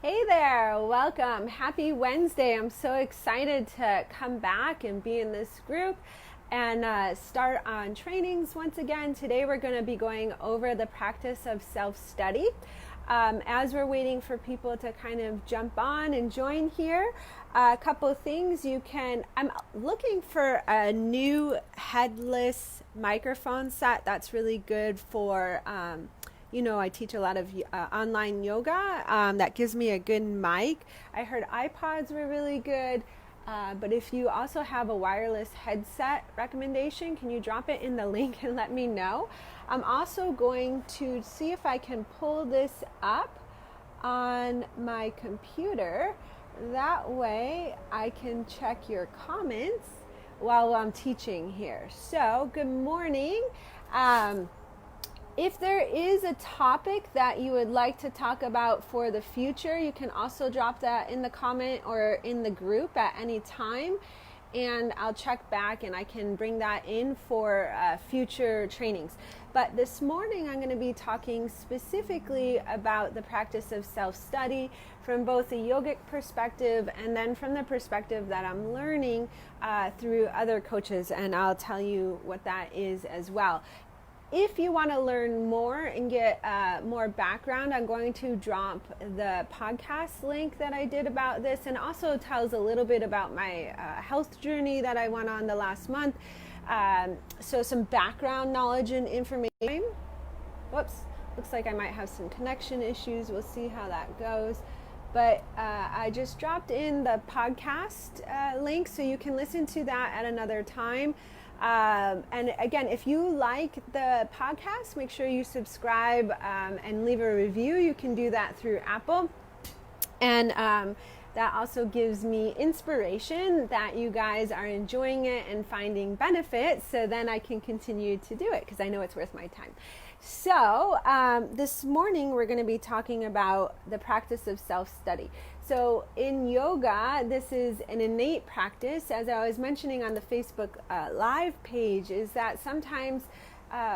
Hey there, welcome. Happy Wednesday. I'm so excited to come back and be in this group and start on trainings once again. Today we're going to be going over the practice of self-study. As we're waiting for people to kind of jump on and join here, a couple of things I'm looking for a new headless microphone set that's really good for I teach a lot of online yoga that gives me a good mic. I heard iPods were really good, but if you also have a wireless headset recommendation, can you drop it in the link and let me know? I'm also going to see if I can pull this up on my computer. That way I can check your comments while I'm teaching here. So, good morning. If there is a topic that you would like to talk about for the future, you can also drop that in the comment or in the group at any time, and I'll check back and I can bring that in for future trainings. But this morning I'm going to be talking specifically about the practice of self-study from both a yogic perspective and then from the perspective that I'm learning through other coaches, and I'll tell you what that is as well. If you want to learn more and get more background, I'm going to drop the podcast link that I did about this, and also tells a little bit about my health journey that I went on the last month. So some background knowledge and information. Whoops, looks like I might have some connection issues. We'll see how that goes. But I just dropped in the podcast link so you can listen to that at another time. And again, if you like the podcast, make sure you subscribe and leave a review. You can do that through Apple. And that also gives me inspiration that you guys are enjoying it and finding benefits, so then I can continue to do it because I know it's worth my time. So this morning we're going to be talking about the practice of self-study. So in yoga, this is an innate practice. As I was mentioning on the Facebook Live page, is that sometimes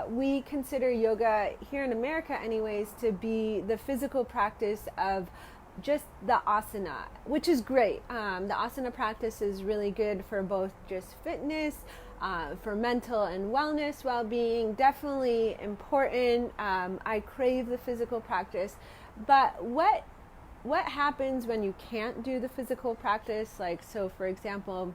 we consider yoga, here in America anyways, to be the physical practice of just the asana, which is great. The asana practice is really good for both just fitness, for mental and wellness, well-being, definitely important. I crave the physical practice, but what happens when you can't do the physical practice? Like, so for example,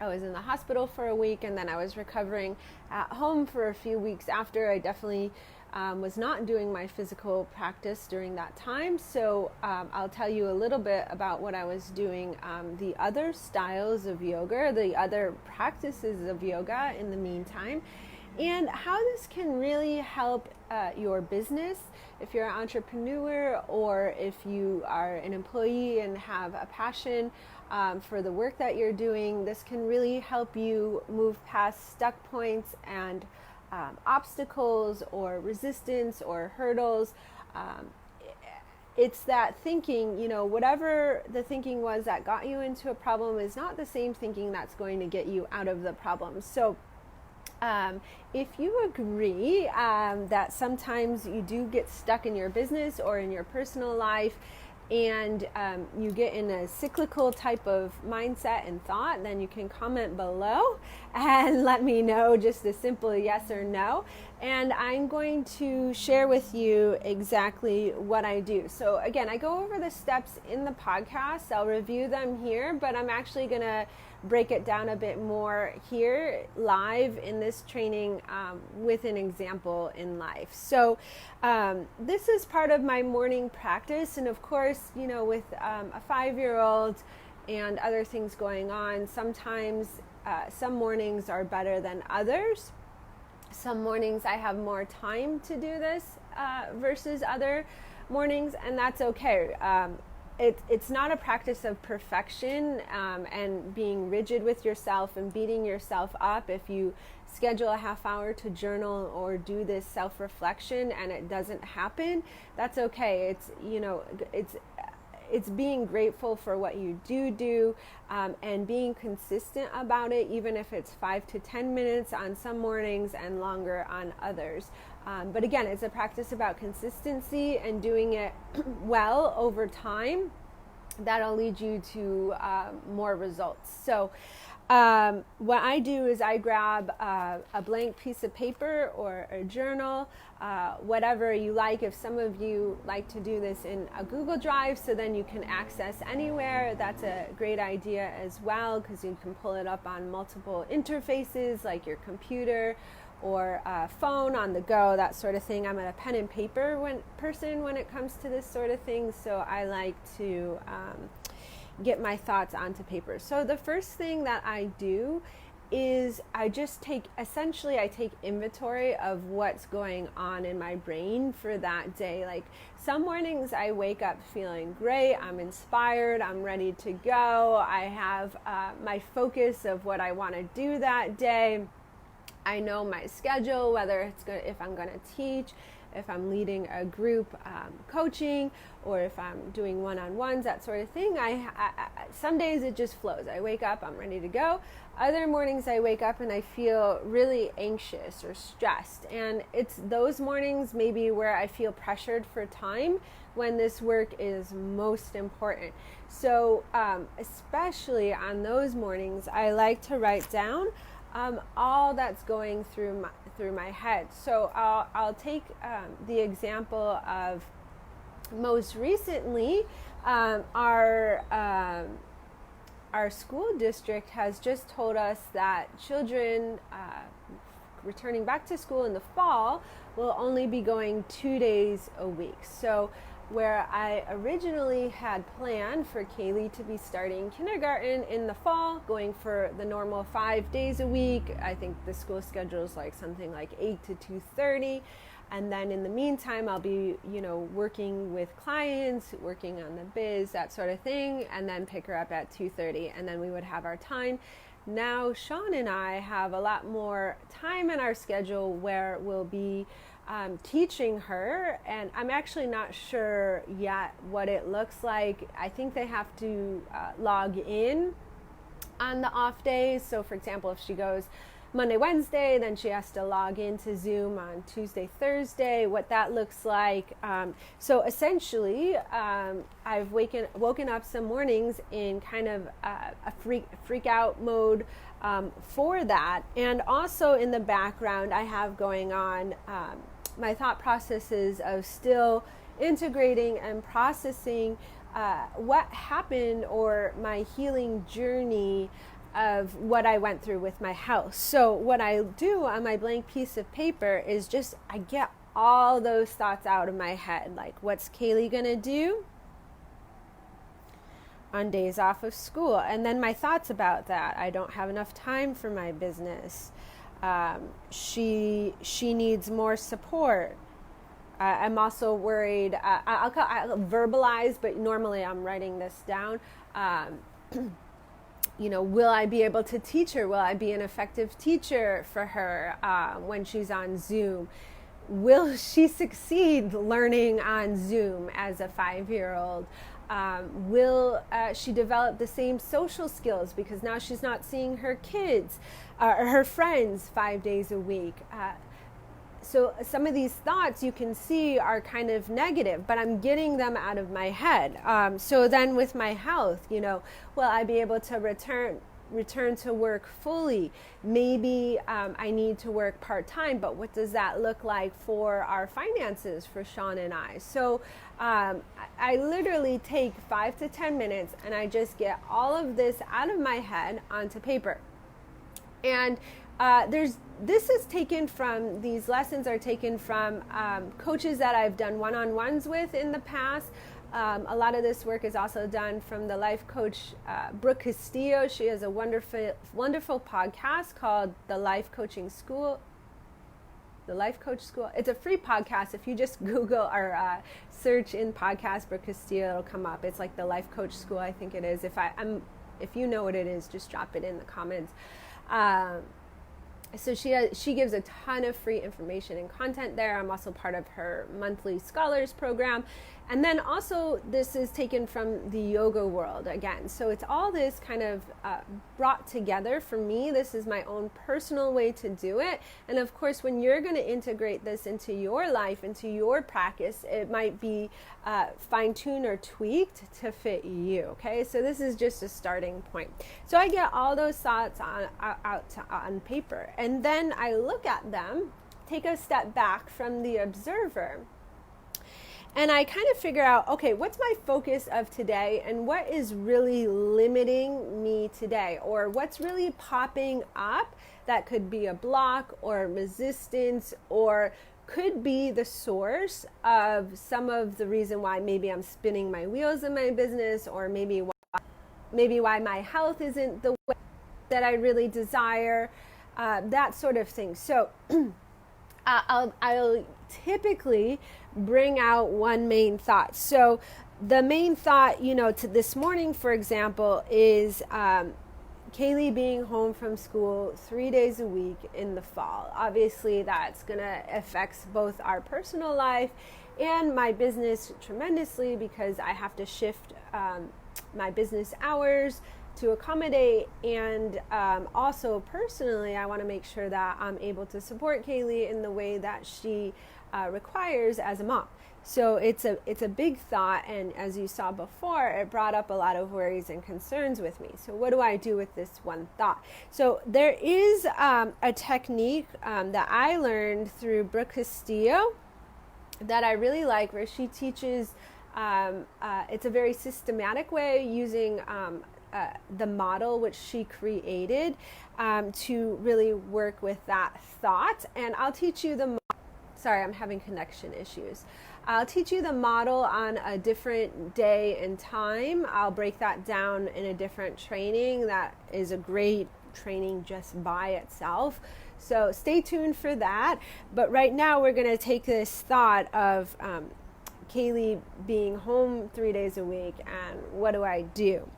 I was in the hospital for a week and then I was recovering at home for a few weeks after. I definitely was not doing my physical practice during that time. So I'll tell you a little bit about what I was doing, the other styles of yoga, the other practices of yoga in the meantime, and how this can really help your business. If you're an entrepreneur or if you are an employee and have a passion for the work that you're doing, this can really help you move past stuck points and obstacles or resistance or hurdles. It's that thinking, whatever the thinking was that got you into a problem is not the same thinking that's going to get you out of the problem. So if you agree that sometimes you do get stuck in your business or in your personal life, and you get in a cyclical type of mindset and thought, then you can comment below and let me know just a simple yes or no. And I'm going to share with you exactly what I do. So again, I go over the steps in the podcast. I'll review them here, but I'm actually going to break it down a bit more here live in this training with an example in life. So this is part of my morning practice, and of course, with a 5-year-old and other things going on, sometimes some mornings are better than others. Some mornings I have more time to do this versus other mornings, and that's okay. It's not a practice of perfection and being rigid with yourself and beating yourself up if you schedule a half hour to journal or do this self-reflection and it doesn't happen. That's okay. it's being grateful for what you do, and being consistent about it, even if it's 5 to 10 minutes on some mornings and longer on others. But again, it's a practice about consistency and doing it well over time. That'll lead you to more results. So what I do is I grab a blank piece of paper or a journal, whatever you like. If some of you like to do this in a Google Drive, so then you can access anywhere, that's a great idea as well, because you can pull it up on multiple interfaces like your computer or phone on the go, that sort of thing. I'm a pen and paper person when it comes to this sort of thing, so I like to get my thoughts onto paper. So the first thing that I do is I take inventory of what's going on in my brain for that day. Like some mornings I wake up feeling great, I'm inspired, I'm ready to go, I have my focus of what I want to do that day. I know my schedule, whether if I'm going to teach, if I'm leading a group coaching, or if I'm doing one-on-ones, that sort of thing. Some days it just flows. I wake up, I'm ready to go. Other mornings I wake up and I feel really anxious or stressed. And it's those mornings maybe where I feel pressured for time when this work is most important. So especially on those mornings, I like to write down all that's going through my head. So I'll take the example of most recently, our school district has just told us that children returning back to school in the fall will only be going 2 days a week. So where I originally had planned for Kaylee to be starting kindergarten in the fall, going for the normal 5 days a week. I think the school schedule is like something like 8 to 2:30. And then in the meantime, I'll be, working with clients, working on the biz, that sort of thing, and then pick her up at 2:30, and then we would have our time. Now, Sean and I have a lot more time in our schedule where we'll be teaching her, and I'm actually not sure yet what it looks like. I think they have to log in on the off days. So for example, if she goes Monday, Wednesday, then she has to log into Zoom on Tuesday, Thursday, what that looks like. So essentially, I've woken up some mornings in kind of a freak out mode for that. And also in the background, I have going on my thought processes of still integrating and processing what happened, or my healing journey of what I went through with my house. So what I do on my blank piece of paper is just I get all those thoughts out of my head, like what's Kaylee gonna do on days off of school, and then my thoughts about that. I don't have enough time for my business. She needs more support. I'm also worried. I'll verbalize, but normally I'm writing this down. Will I be able to teach her? Will I be an effective teacher for her when she's on Zoom? Will she succeed learning on Zoom as a 5-year-old? Will she develop the same social skills, because now she's not seeing her kids or her friends 5 days a week? So some of these thoughts you can see are kind of negative, but I'm getting them out of my head. So then with my health, will I be able to return to work fully? Maybe I need to work part-time, but what does that look like for our finances for Sean and I? So I literally take 5 to 10 minutes and I just get all of this out of my head onto paper. And these lessons are taken from coaches that I've done one-on-ones with in the past. A lot of this work is also done from the life coach, Brooke Castillo. She has a wonderful podcast called The Life Coaching School. The Life Coach School. It's a free podcast. If you just Google or search in podcast Brooke Castillo, it'll come up. It's like The Life Coach School, I think it is. If you know what it is, just drop it in the comments. So she gives a ton of free information and content there. I'm also part of her monthly scholars program. And then also this is taken from the yoga world again. So it's all this kind of brought together for me. This is my own personal way to do it. And of course, when you're going to integrate this into your life, into your practice, it might be fine-tuned or tweaked to fit you. Okay, so this is just a starting point. So I get all those thoughts on paper, and then I look at them, take a step back from the observer, and I kind of figure out, okay, what's my focus of today, and what is really limiting me today, or what's really popping up that could be a block or resistance, or could be the source of some of the reason why maybe I'm spinning my wheels in my business, or maybe why my health isn't the way that I really desire, that sort of thing. So I'll typically bring out one main thought. So the main thought, to this morning, for example, is Kaylee being home from school 3 days a week in the fall. Obviously, that's going to affect both our personal life and my business tremendously, because I have to shift my business hours to accommodate, and also personally, I want to make sure that I'm able to support Kaylee in the way that she requires as a mom. So it's a big thought, and as you saw before, it brought up a lot of worries and concerns with me. So what do I do with this one thought? So there is a technique that I learned through Brooke Castillo that I really like, where she teaches, it's a very systematic way using the model which she created to really work with that thought. And I'll teach you sorry, I'm having connection issues. I'll teach you the model on a different day and time. I'll break that down in a different training. That is a great training just by itself. So stay tuned for that. But right now we're going to take this thought of Kaylee being home 3 days a week, and what do I do?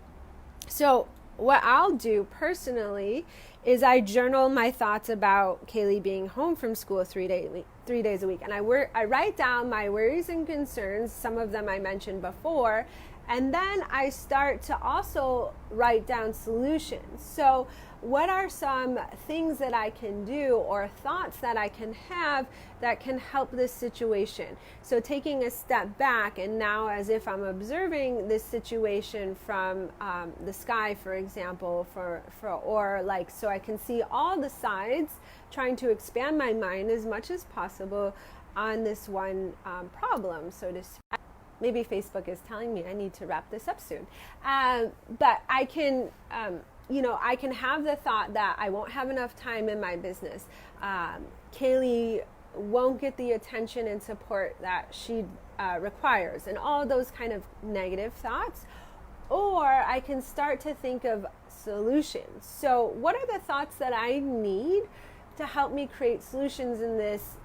So what I'll do personally is I journal my thoughts about Kaylee being home from school 3 days a week. And I write down my worries and concerns. Some of them I mentioned before. And then I start to also write down solutions. So what are some things that I can do, or thoughts that I can have that can help this situation? So taking a step back, and now as if I'm observing this situation from the sky, for example, so I can see all the sides, trying to expand my mind as much as possible on this one problem, so to speak. Maybe Facebook is telling me I need to wrap this up soon. But I can, I can have the thought that I won't have enough time in my business. Kaylee won't get the attention and support that she requires, and all those kind of negative thoughts. Or I can start to think of solutions. So what are the thoughts that I need to help me create solutions in this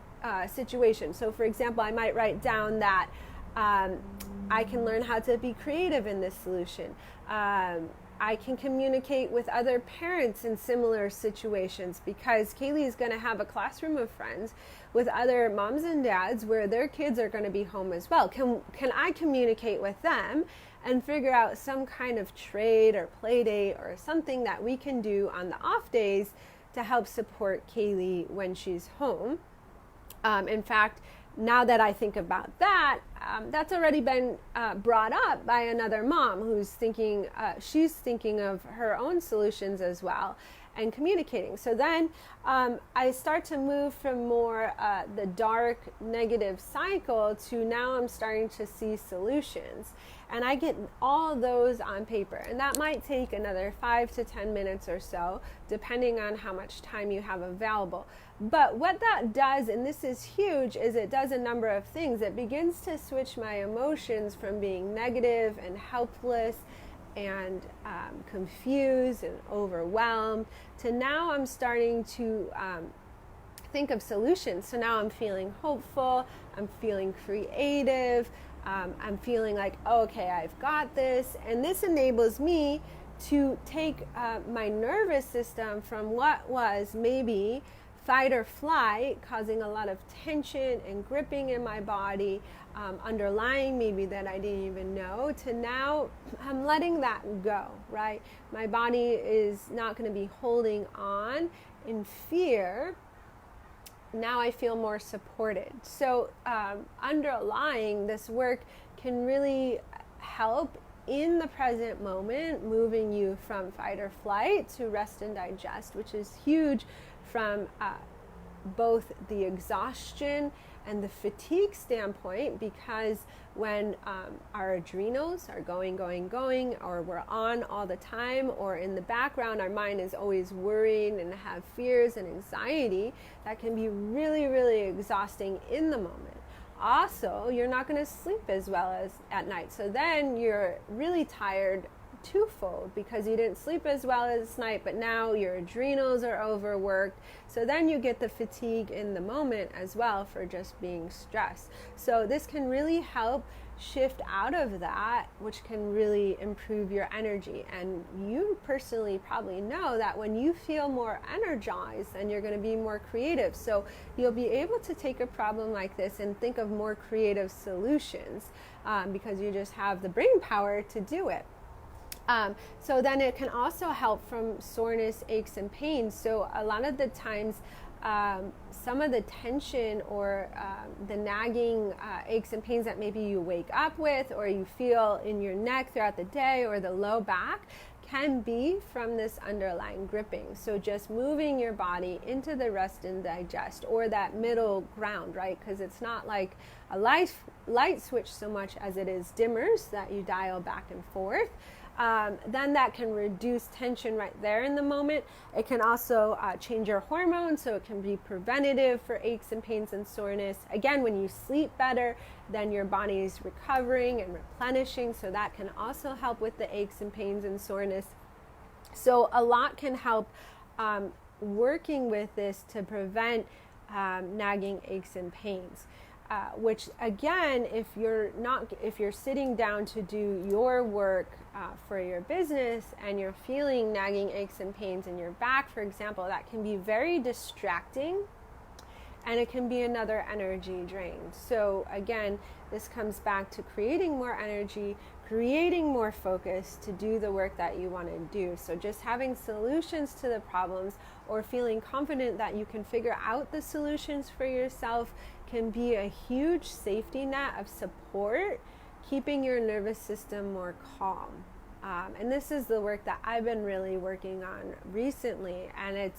situation? So for example, I might write down that I can learn how to be creative in this solution. I can communicate with other parents in similar situations, because Kaylee is going to have a classroom of friends with other moms and dads where their kids are going to be home as well. Can I communicate with them and figure out some kind of trade or play date or something that we can do on the off days to help support Kaylee when she's home? In fact, now that I think about that, that's already been brought up by another mom who's thinking, she's thinking of her own solutions as well and communicating. So then I start to move from more the dark negative cycle to now I'm starting to see solutions. And I get all those on paper. And that might take another 5 to 10 minutes or so, depending on how much time you have available. But what that does, and this is huge, is it does a number of things. It begins to switch my emotions from being negative and helpless and confused and overwhelmed to now I'm starting to think of solutions. So now I'm feeling hopeful, I'm feeling creative, I'm feeling like, okay, I've got this. And this enables me to take my nervous system from what was maybe fight or flight, causing a lot of tension and gripping in my body, underlying maybe that I didn't even know, to now I'm letting that go, right? My body is not going to be holding on in fear. Now I feel more supported. So underlying this work can really help in the present moment, moving you from fight or flight to rest and digest, which is huge from both the exhaustion and the fatigue standpoint, because when our adrenals are going, or we're on all the time, or in the background our mind is always worrying and have fears and anxiety, that can be really, really exhausting in the moment. Also, you're not going to sleep as well as at night. So then you're really tired twofold, because you didn't sleep as well as night, but now your adrenals are overworked. So then you get the fatigue in the moment as well for just being stressed. So this can really help shift out of that, which can really improve your energy. And you personally probably know that when you feel more energized, then you're going to be more creative. So you'll be able to take a problem like this and think of more creative solutions, because you just have the brain power to do it. So then it can also help from soreness, aches, and pains. So a lot of the times, some of the tension or the nagging aches and pains that maybe you wake up with, or you feel in your neck throughout the day, or the low back, can be from this underlying gripping. So just moving your body into the rest and digest, or that middle ground, right? Because it's not like a light switch so much as it is dimmers that you dial back and forth. Then that can reduce tension right there in the moment. It can also change your hormones, so it can be preventative for aches and pains and soreness. Again, when you sleep better, then your body is recovering and replenishing, so that can also help with the aches and pains and soreness. So a lot can help working with this to prevent nagging aches and pains. Which again, if you're sitting down to do your work for your business and you're feeling nagging aches and pains in your back, for example, that can be very distracting, and it can be another energy drain. So again, this comes back to creating more energy, creating more focus to do the work that you want to do. So just having solutions to the problems, or feeling confident that you can figure out the solutions for yourself, can be a huge safety net of support, keeping your nervous system more calm. And this is the work that I've been really working on recently, and it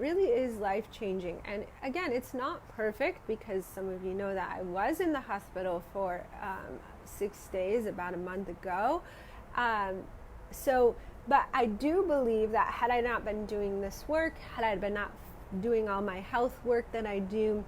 really is life-changing. And again, it's not perfect, because some of you know that I was in the hospital for 6 days about a month ago. But I do believe that had I not been doing this work, had I been not doing all my health work that I do,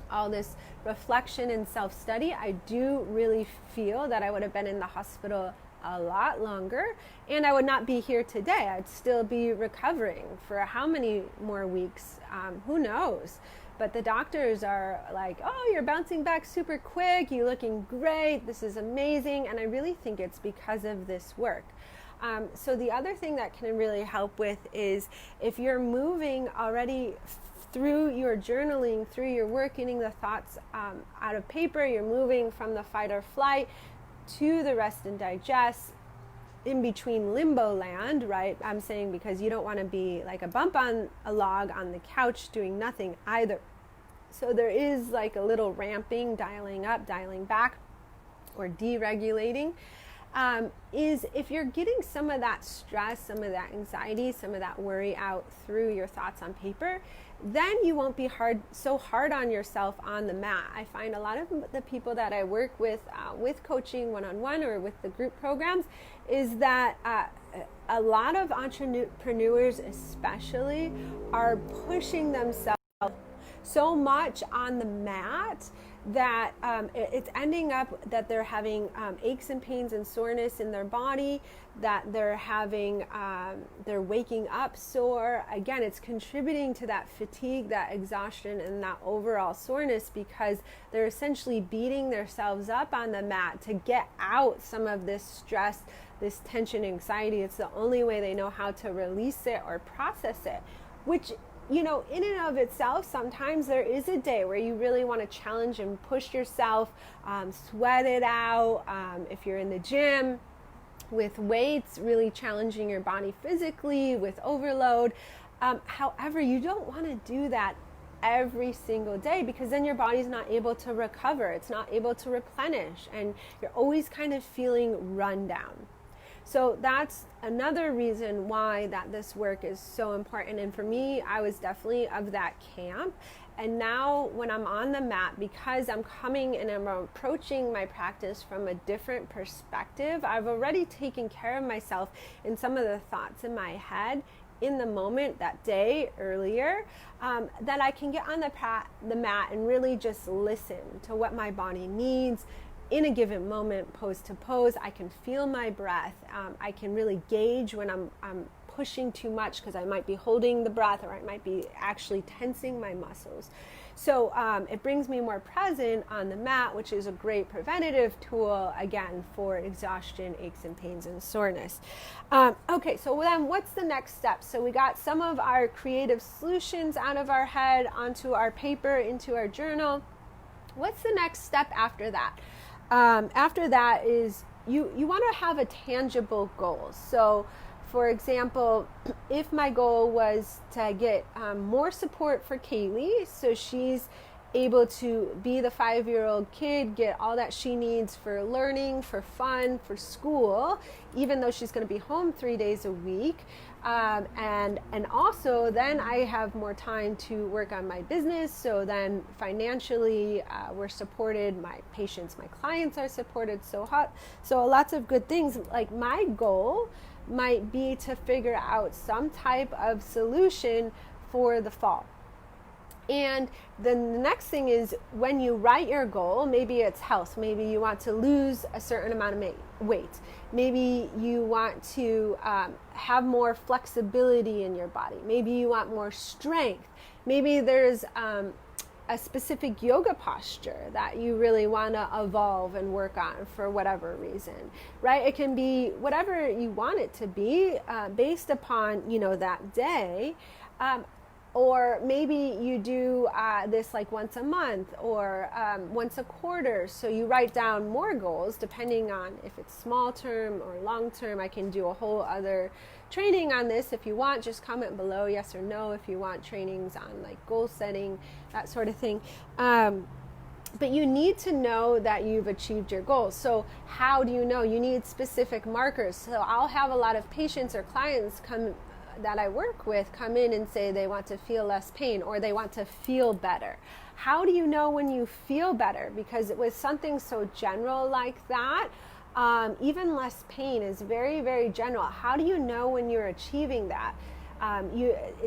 all this reflection and self-study, I do really feel that I would have been in the hospital a lot longer, and I would not be here today. I'd still be recovering for how many more weeks, who knows. But the doctors are like, oh, you're bouncing back super quick, you're looking great, this is amazing. And I really think it's because of this work. So the other thing that can really help with is, if you're moving already through your journaling, through your work, getting the thoughts out of paper, you're moving from the fight or flight to the rest and digest, in between limbo land, right? I'm saying because you don't want to be like a bump on a log on the couch doing nothing either. So there is like a little ramping, dialing up, dialing back, or deregulating. Is if you're getting some of that stress, some of that anxiety, some of that worry out through your thoughts on paper, then you won't be so hard on yourself on the mat. I find a lot of the people that I work with coaching one-on-one or with the group programs, is that a lot of entrepreneurs especially are pushing themselves so much on the mat that it's ending up that they're having aches and pains and soreness in their body, that they're having, they're waking up sore. Again, it's contributing to that fatigue, that exhaustion, and that overall soreness, because they're essentially beating themselves up on the mat to get out some of this stress, this tension, anxiety. It's the only way they know how to release it or process it, which in and of itself, sometimes there is a day where you really want to challenge and push yourself, sweat it out. If you're in the gym with weights, really challenging your body physically with overload. However, you don't want to do that every single day, because then your body's not able to recover. It's not able to replenish, and you're always kind of feeling run down. So that's another reason why that this work is so important. And for me, I was definitely of that camp. And now when I'm on the mat, because I'm coming and I'm approaching my practice from a different perspective, I've already taken care of myself in some of the thoughts in my head in the moment that day earlier, that I can get on the mat and really just listen to what my body needs in a given moment, pose to pose. I can feel my breath. I can really gauge when I'm pushing too much, because I might be holding the breath, or I might be actually tensing my muscles. So it brings me more present on the mat, which is a great preventative tool, again, for exhaustion, aches and pains, and soreness. Okay, so then what's the next step? So we got some of our creative solutions out of our head onto our paper, into our journal. What's the next step after that? After that is you want to have a tangible goal. So, for example, if my goal was to get more support for Kaylee, so she's able to be the 5-year-old kid, get all that she needs for learning, for fun, for school, even though she's going to be home 3 days a week. And also then I have more time to work on my business. So then financially, we're supported, my patients, my clients are supported. So lots of good things. Like, my goal might be to figure out some type of solution for the fall. And then the next thing is, when you write your goal, maybe it's health. Maybe you want to lose a certain amount of weight. Maybe you want to have more flexibility in your body. Maybe you want more strength. Maybe there's a specific yoga posture that you really want to evolve and work on for whatever reason, right? It can be whatever you want it to be, based upon, that day. Or maybe you do this like once a month, or once a quarter. So you write down more goals depending on if it's small term or long term. I can do a whole other training on this if you want. Just comment below yes or no if you want trainings on like goal setting, that sort of thing. But you need to know that you've achieved your goals. So how do you know? You need specific markers. So I'll have a lot of patients or clients that I work with come in and say they want to feel less pain, or they want to feel better. How do you know when you feel better? Because with something so general like that, even less pain is very, very general. How do you know when you're achieving that?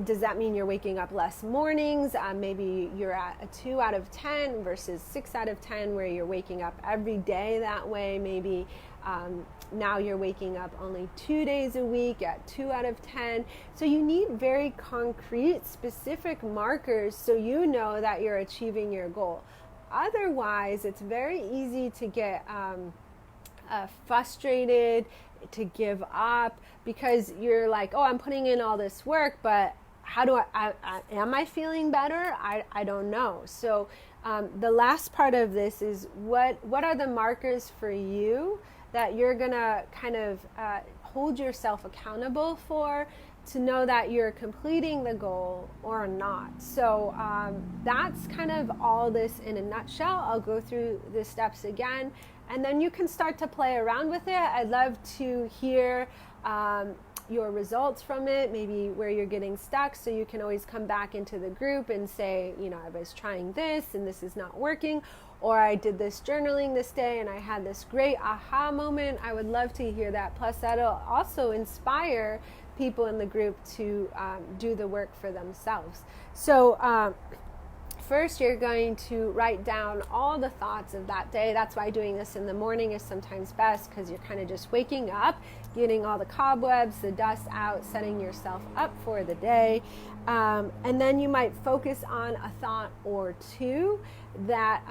Does that mean you're waking up less mornings? Maybe you're at a 2 out of 10 versus 6 out of 10, where you're waking up every day that way. Maybe now you're waking up only 2 days a week at 2 out of 10. So you need very concrete, specific markers so you know that you're achieving your goal. Otherwise, it's very easy to get frustrated, to give up, because you're like, oh, I'm putting in all this work, but how do am I feeling better? I don't know. So the last part of this is what are the markers for you that you're gonna kind of hold yourself accountable for, to know that you're completing the goal or not. So that's kind of all this in a nutshell. I'll go through the steps again, and then you can start to play around with it. I'd love to hear your results from it, maybe where you're getting stuck, so you can always come back into the group and say, I was trying this and this is not working, or I did this journaling this day and I had this great aha moment. I would love to hear that. Plus, that'll also inspire people in the group to do the work for themselves. So first, you're going to write down all the thoughts of that day. That's why doing this in the morning is sometimes best, because you're kind of just waking up, getting all the cobwebs, the dust out, setting yourself up for the day. And then you might focus on a thought or two that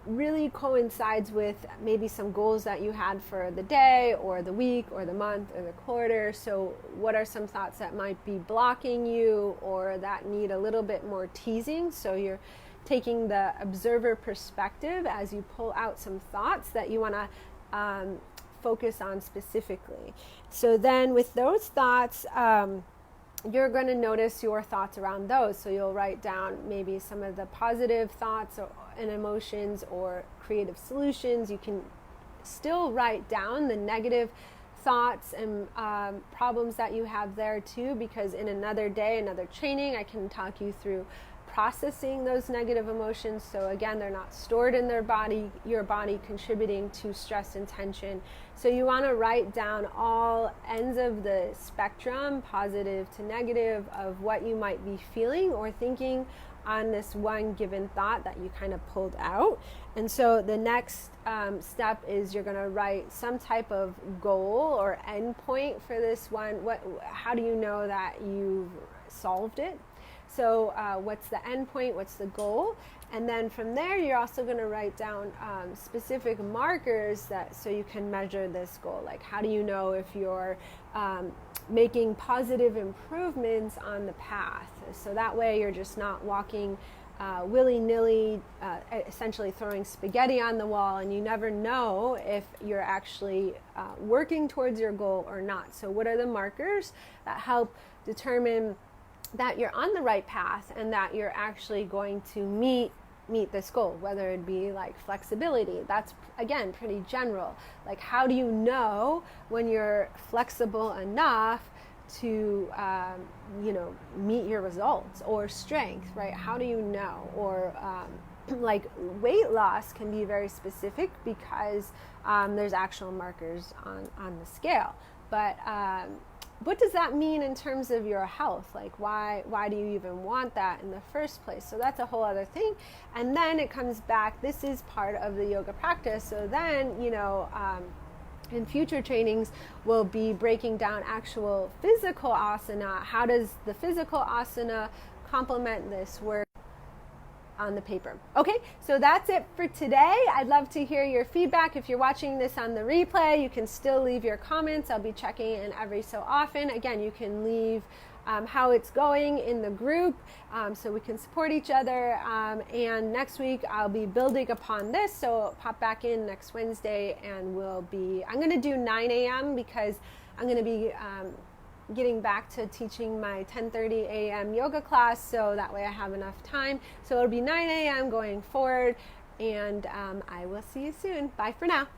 really coincides with maybe some goals that you had for the day or the week or the month or the quarter. So what are some thoughts that might be blocking you or that need a little bit more teasing? So you're taking the observer perspective as you pull out some thoughts that you want to focus on specifically. So then with those thoughts, you're going to notice your thoughts around those. So you'll write down maybe some of the positive thoughts and emotions or creative solutions. You can still write down the negative thoughts and problems that you have there too, because in another day, another training, I can talk you through processing those negative emotions. So again, they're not stored in your body contributing to stress and tension. So you want to write down all ends of the spectrum, positive to negative, of what you might be feeling or thinking on this one given thought that you kind of pulled out. And so the next step is you're going to write some type of goal or endpoint for this one. How do you know that you've solved it? So what's the end point? What's the goal? And then from there, you're also going to write down specific markers so you can measure this goal. Like, how do you know if you're making positive improvements on the path? So that way you're just not walking willy-nilly, essentially throwing spaghetti on the wall, and you never know if you're actually working towards your goal or not. So what are the markers that help determine that you're on the right path and that you're actually going to meet this goal, whether it be like flexibility? That's, again, pretty general. Like, how do you know when you're flexible enough to meet your results? Or strength, right? How do you know? Or like weight loss can be very specific because there's actual markers on the scale. But what does that mean in terms of your health? Like, why do you even want that in the first place? So that's a whole other thing. And then it comes back, this is part of the yoga practice. So then, in future trainings, we'll be breaking down actual physical asana. How does the physical asana complement this work on the paper? Okay, so that's it for today. I'd love to hear your feedback. If you're watching this on the replay, you can still leave your comments. I'll be checking in every so often. Again, you can leave how it's going in the group so we can support each other. And next week, I'll be building upon this. So pop back in next Wednesday and I'm going to do 9 a.m. because I'm going to be getting back to teaching my 10:30 a.m. yoga class, so that way I have enough time. So it'll be 9 a.m. going forward, and I will see you soon. Bye for now.